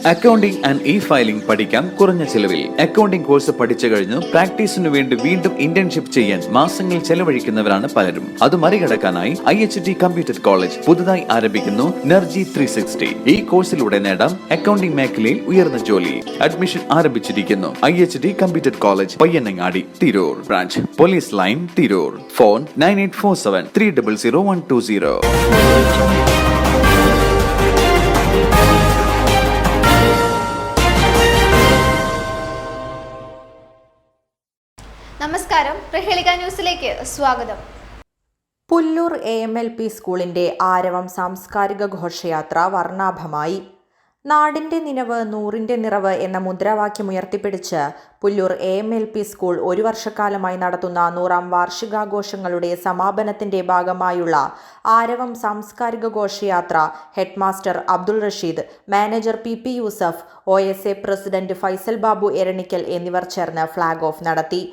Accounting and e-filing പഠിക്കാം കുറഞ്ഞ ചിലവിൽ. അക്കൗണ്ടിംഗ് കോഴ്സ് പഠിച്ചു കഴിഞ്ഞ് പ്രാക്ടീസിനു വേണ്ടി വീണ്ടും ഇന്റേൺഷിപ്പ് ചെയ്യാൻ മാസങ്ങൾ ചെലവഴിക്കുന്നവരാണ് പലരും. അത് മറികടക്കാനായി IHT കമ്പ്യൂട്ടർ കോളേജ് പുതുതായി ആരംഭിക്കുന്നു NERGY 360. ഈ കോഴ്സിലൂടെ നേടാം അക്കൗണ്ടിംഗ് മേഖലയിൽ ഉയർന്ന ജോലി. അഡ്മിഷൻ ആരംഭിച്ചിരിക്കുന്നു. IHT computer college, Payyanangadi, Tirur. Branch police line, Tirur. Phone 9847 300 120. നമസ്കാരം, പ്രഹേളിക ന്യൂസിലേക്ക് സ്വാഗതം. പുല്ലൂർ AMLP സ്കൂളിന്റെ ആരവം സാംസ്കാരിക ഘോഷയാത്ര വർണ്ണാഭമായി. നാടിന്റെ നിലവ് നൂറിന്റെ നിറവ് എന്ന മുദ്രാവാക്യം ഉയർത്തിപ്പിടിച്ച് പുല്ലൂർ AMLP സ്കൂൾ ഒരു വർഷക്കാലമായി നടത്തുന്ന 100ാം വാർഷികാഘോഷങ്ങളുടെ സമാപനത്തിന്റെ ഭാഗമായുള്ള ആരവം സാംസ്കാരിക ഘോഷയാത്ര head master Abdul Rasheed, manager PP Yusuf, OSA president Faisal Babu Eranikkal എന്നിവർ ചേർന്ന് ഫ്ളാഗ് ഓഫ് നടത്തി.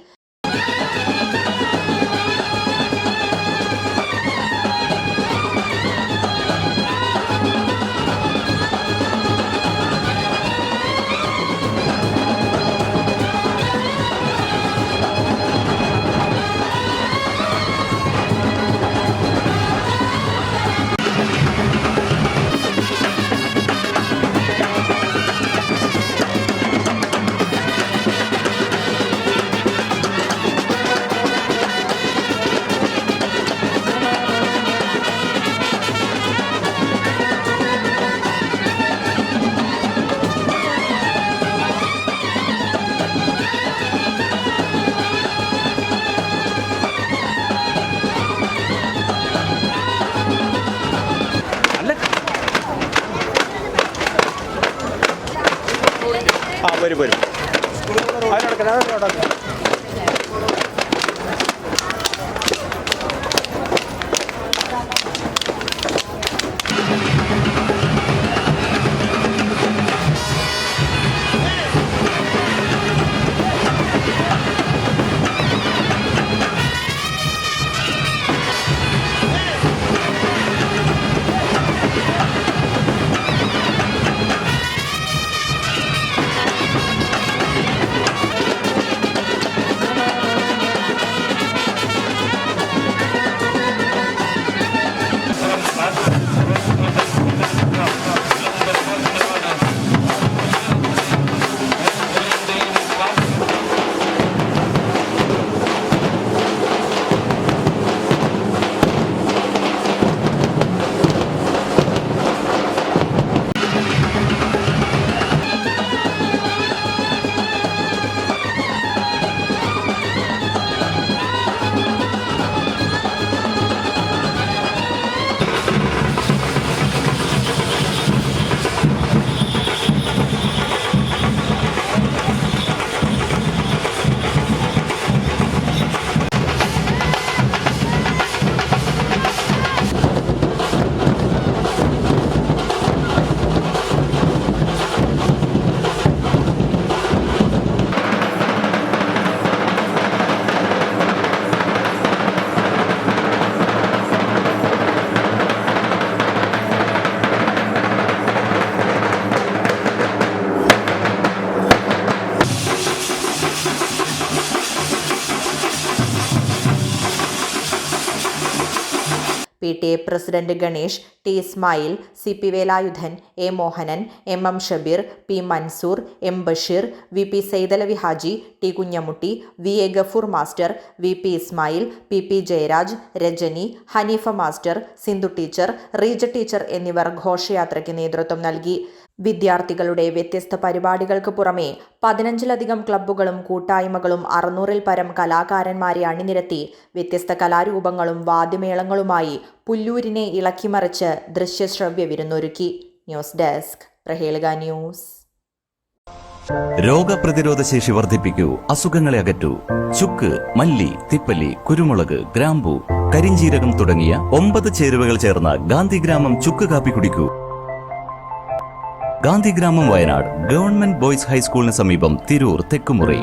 വരും PTA president Ganesh, T Ismail, CP Velayudhan, A Mohanan, MM Shabeer, P Mansoor, M Basheer, VP Saidalavi Haji, T Kunhamutty, VA Gafoor master, VP Ismail, PP Jayaraj, Rajani, Haneefa master, Sindhu teacher, Reeja teacher എന്നിവർ ഘോഷയാത്രയ്ക്ക് നേതൃത്വം നൽകി. വിദ്യാർത്ഥികളുടെ വ്യത്യസ്ത പരിപാടികൾക്ക് പുറമെ 15ലധികം ക്ലബ്ബുകളും കൂട്ടായ്മകളും 600ൽ പരം കലാകാരന്മാരെ അണിനിരത്തി വ്യത്യസ്ത കലാരൂപങ്ങളും വാദ്യമേളങ്ങളുമായി പുല്ലൂരിനെ ഇളക്കിമറിച്ച് ദൃശ്യശ്രവ്യ വിരുന്നൊരുക്കി. News desk, Prahelika news. രോഗപ്രതിരോധ ശേഷി വർദ്ധിപ്പിക്കൂ, അസുഖങ്ങളെ അകറ്റൂ. ചുക്ക്, മല്ലി, തിപ്പല്ലി, കുരുമുളക്, ഗ്രാമ്പു, കരിഞ്ജീരകം തുടങ്ങിയ 9 ചേരുവകൾ ചേർന്ന ഗാന്ധിഗ്രാമം ചുക്ക് കാപ്പി കുടിക്കൂ. ഗാന്ധിഗ്രാമം, വയനാട്, ഗവൺമെന്റ് ബോയ്സ് ഹൈസ്കൂളിന് സമീപം, തിരൂർ, തെക്കുമുറി.